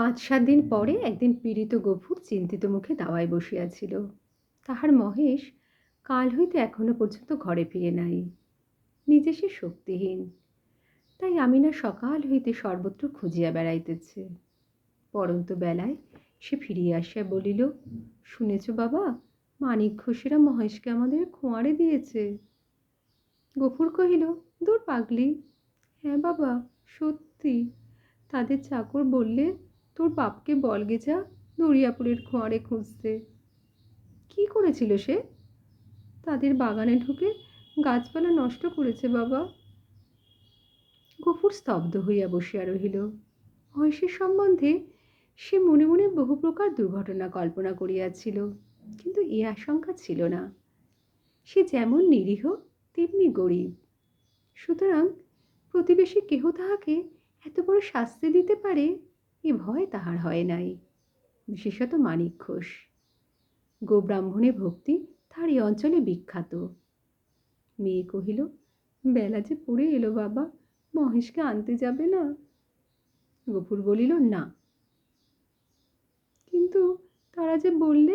৫-৭ দিন পরে একদিন পীড়িত গফুর চিন্তিত মুখে দাওয়ায় বসিয়াছিল। তাহার মহেশ কাল হইতে এখনো পর্যন্ত ঘরে ফিরে নাই। নিজে সে শক্তিহীন, তাই আমিনা সকাল হইতে সর্বত্র খুঁজিয়া বেড়াইতেছে। পরন্ত বেলায় সে ফিরিয়া আসিয়া বলিল, শুনেছ বাবা, মানিক ঘোষেরা মহেশকে আমাদের খোঁয়াড়ে দিয়েছে। গফুর কহিল, দূর পাগলি। হ্যাঁ বাবা, সত্যি। তাদের চাকর বললে, তোর বাপকে বলগে যা দরিয়াপুরের খোঁয়াড়ে খুঁজতে। কি করেছিল সে? তাদের বাগানে ঢুকে গাছপালা নষ্ট করেছে বাবা। গফুর স্তব্ধ হইয়া বসিয়া রহিল। মহেশের সম্বন্ধে সে মনে মনে বহু প্রকার দুর্ঘটনা কল্পনা করিয়াছিল, কিন্তু এ আশঙ্কা ছিল না। সে যেমন নিরীহ তেমনি গরিব, সুতরাং প্রতিবেশী কেহ তাহাকে এত বড় শাস্তি দিতে পারে এ ভয় তাহার হয় নাই। বিশেষত মানিক ঘোষ। গোব্রাহ্মণে ভক্তি তার এই অঞ্চলে বিখ্যাত। মেয়ে কহিল, বেলা যে পড়ে এলো বাবা, মহেশকে আনতে যাবে না? গফুর বলিল, না। কিন্তু তারা যে বললে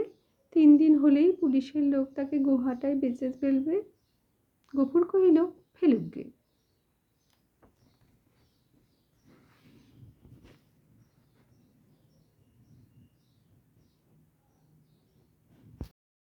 3 দিন হলেই পুলিশের লোক তাকে গোহাটায় বেচে ফেলবে। গফুর কহিল, ফেলুক গে,